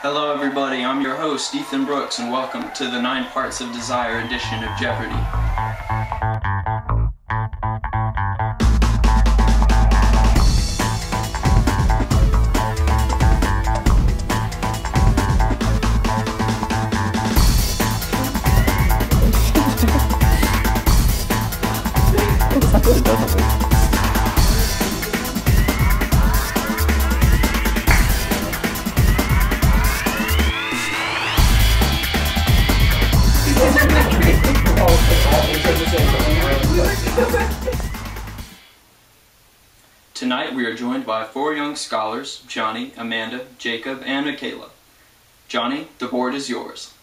Hello everybody, I'm your host Ethan Brooks and welcome to the 9 Parts of Desire edition of Jeopardy! Tonight we are joined by 4 young scholars, Johnny, Amanda, Jacob, and Michaela. Johnny, the board is yours.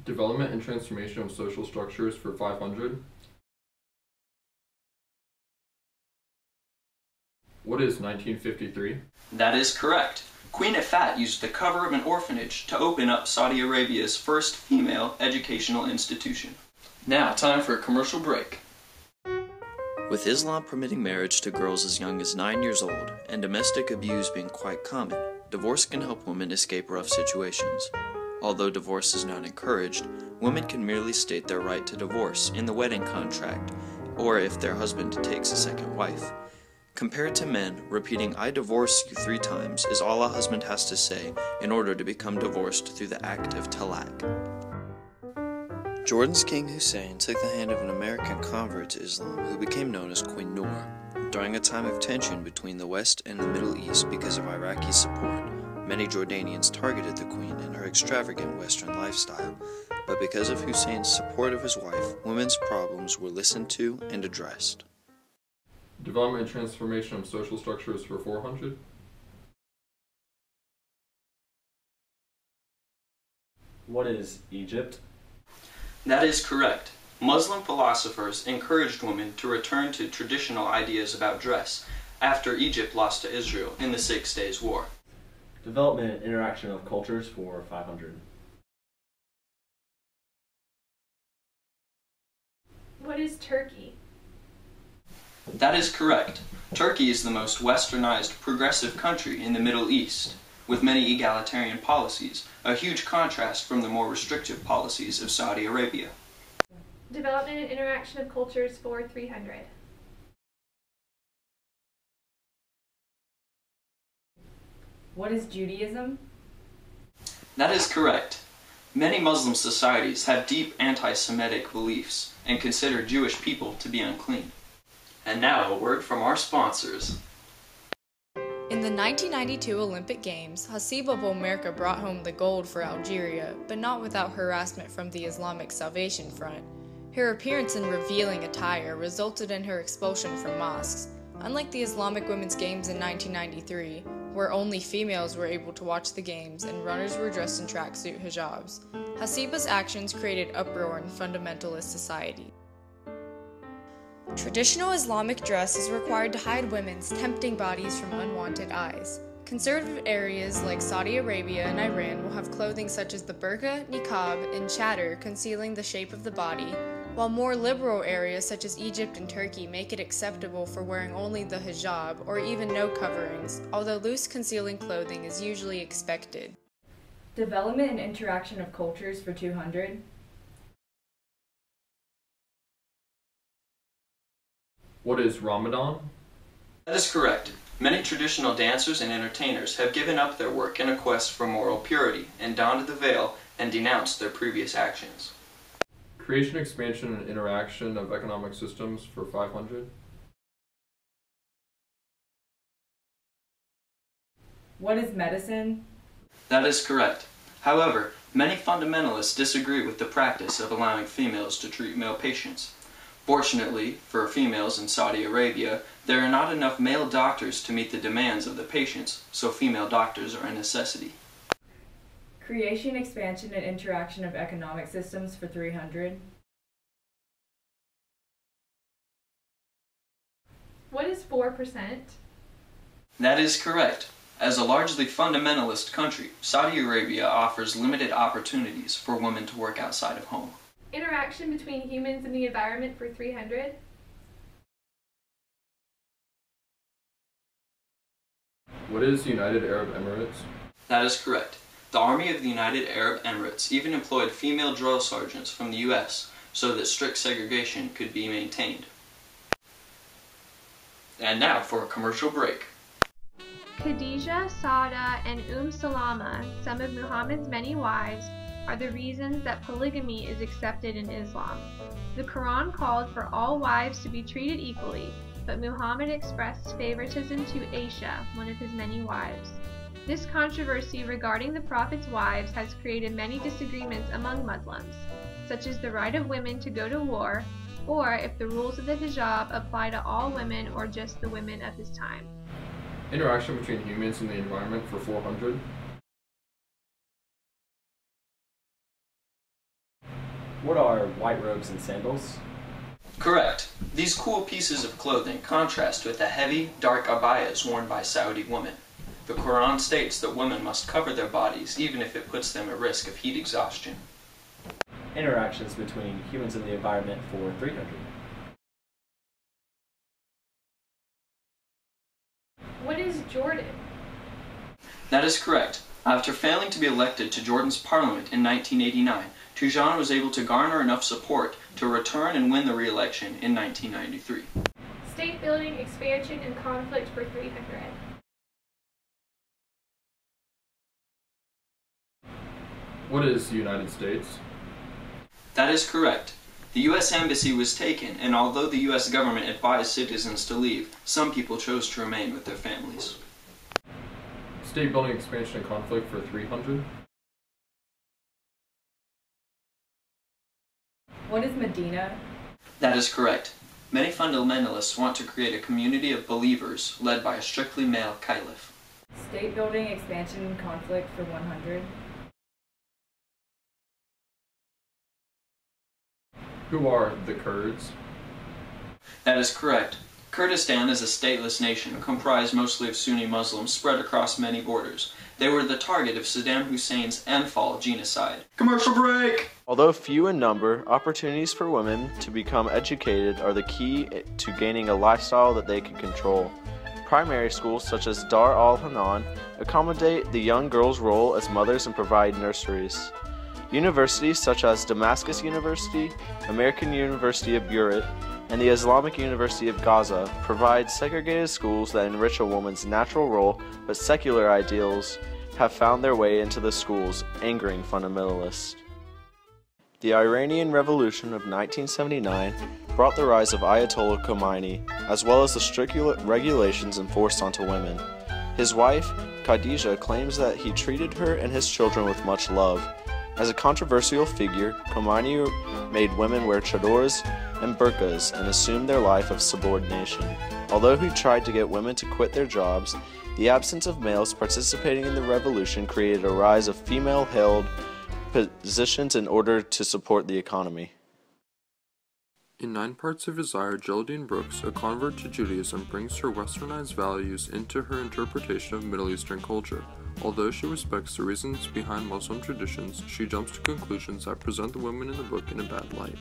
Development and transformation of social structures for 500. What is 1953? That is correct. Queen Efat used the cover of an orphanage to open up Saudi Arabia's first female educational institution. Now, time for a commercial break. With Islam permitting marriage to girls as young as 9 years old, and domestic abuse being quite common, divorce can help women escape rough situations. Although divorce is not encouraged, women can merely state their right to divorce in the wedding contract, or if their husband takes a second wife. Compared to men, repeating "I divorce you" 3 times is all a husband has to say in order to become divorced through the act of talaq. Jordan's King Hussein took the hand of an American convert to Islam who became known as Queen Noor. During a time of tension between the West and the Middle East because of Iraqi support, many Jordanians targeted the Queen and her extravagant Western lifestyle, but because of Hussein's support of his wife, women's problems were listened to and addressed. Development and transformation of social structures for 400. What is Egypt? That is correct. Muslim philosophers encouraged women to return to traditional ideas about dress after Egypt lost to Israel in the 6 Days War. Development and interaction of cultures for 500. What is Turkey? That is correct. Turkey is the most westernized, progressive country in the Middle East, with many egalitarian policies, a huge contrast from the more restrictive policies of Saudi Arabia. Development and interaction of cultures for 300. What is Judaism? That is correct. Many Muslim societies have deep anti-Semitic beliefs and consider Jewish people to be unclean. And now a word from our sponsors. In the 1992 Olympic Games, Hasiba Boumerka brought home the gold for Algeria, but not without harassment from the Islamic Salvation Front. Her appearance in revealing attire resulted in her expulsion from mosques. Unlike the Islamic Women's Games in 1993, where only females were able to watch the games and runners were dressed in tracksuit hijabs, Hasiba's actions created uproar in fundamentalist society. Traditional Islamic dress is required to hide women's tempting bodies from unwanted eyes. Conservative areas like Saudi Arabia and Iran will have clothing such as the burqa, niqab, and chador concealing the shape of the body, while more liberal areas such as Egypt and Turkey make it acceptable for wearing only the hijab or even no coverings, although loose concealing clothing is usually expected. Development and interaction of cultures for 200. What is Ramadan? That is correct. Many traditional dancers and entertainers have given up their work in a quest for moral purity and donned the veil and denounced their previous actions. Creation, expansion, and interaction of economic systems for 500. What is medicine? That is correct. However, many fundamentalists disagree with the practice of allowing females to treat male patients. Fortunately, for females in Saudi Arabia, there are not enough male doctors to meet the demands of the patients, so female doctors are a necessity. Creation, expansion, and interaction of economic systems for 300. What is 4%? That is correct. As a largely fundamentalist country, Saudi Arabia offers limited opportunities for women to work outside of home. Interaction between humans and the environment for 300. What is United Arab Emirates? That is correct. The Army of the United Arab Emirates even employed female drill sergeants from the U.S. so that strict segregation could be maintained. And now for a commercial break. Khadija, Sada, and Salama, some of Muhammad's many wives, are the reasons that polygamy is accepted in Islam. The Quran called for all wives to be treated equally, but Muhammad expressed favoritism to Aisha, one of his many wives. This controversy regarding the Prophet's wives has created many disagreements among Muslims, such as the right of women to go to war, or if the rules of the hijab apply to all women or just the women of his time. Interaction between humans and the environment for 400. What are white robes and sandals? Correct. These cool pieces of clothing contrast with the heavy, dark abayas worn by Saudi women. The Quran states that women must cover their bodies even if it puts them at risk of heat exhaustion. Interactions between humans and the environment for 300. What is Jordan? That is correct. After failing to be elected to Jordan's parliament in 1989, Tujan was able to garner enough support to return and win the re-election in 1993. State building, expansion, and conflict for 300. What is the United States? That is correct. The U.S. Embassy was taken, and although the U.S. government advised citizens to leave, some people chose to remain with their families. State building, expansion, and conflict for 300. What is Medina? That is correct. Many fundamentalists want to create a community of believers led by a strictly male caliph. State building, expansion, and conflict for 100. Who are the Kurds? That is correct. Kurdistan is a stateless nation comprised mostly of Sunni Muslims spread across many borders. They were the target of Saddam Hussein's Anfal genocide. Commercial break! Although few in number, opportunities for women to become educated are the key to gaining a lifestyle that they can control. Primary schools such as Dar al-Hanan accommodate the young girls' role as mothers and provide nurseries. Universities such as Damascus University, American University of Beirut, and the Islamic University of Gaza provide segregated schools that enrich a woman's natural role, but secular ideals have found their way into the schools, angering fundamentalists. The Iranian Revolution of 1979 brought the rise of Ayatollah Khomeini, as well as the strict regulations enforced onto women. His wife, Khadija, claims that he treated her and his children with much love. As a controversial figure, Khomeini made women wear chadors and burqas and assume their life of subordination. Although he tried to get women to quit their jobs, the absence of males participating in the revolution created a rise of female-held positions in order to support the economy. In 9 Parts of Desire, Geraldine Brooks, a convert to Judaism, brings her westernized values into her interpretation of Middle Eastern culture. Although she respects the reasons behind Muslim traditions, she jumps to conclusions that present the women in the book in a bad light.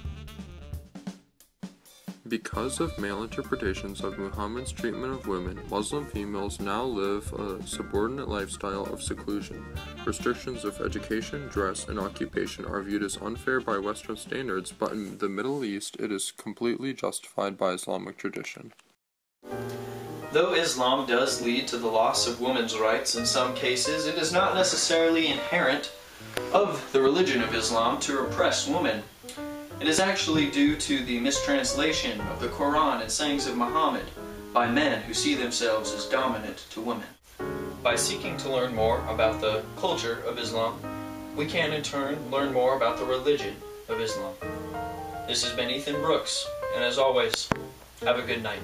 Because of male interpretations of Muhammad's treatment of women, Muslim females now live a subordinate lifestyle of seclusion. Restrictions of education, dress, and occupation are viewed as unfair by Western standards, but in the Middle East it is completely justified by Islamic tradition. Though Islam does lead to the loss of women's rights in some cases, it is not necessarily inherent of the religion of Islam to repress women. It is actually due to the mistranslation of the Quran and sayings of Muhammad by men who see themselves as dominant to women. By seeking to learn more about the culture of Islam, we can in turn learn more about the religion of Islam. This has been Ethan Brooks, and as always, have a good night.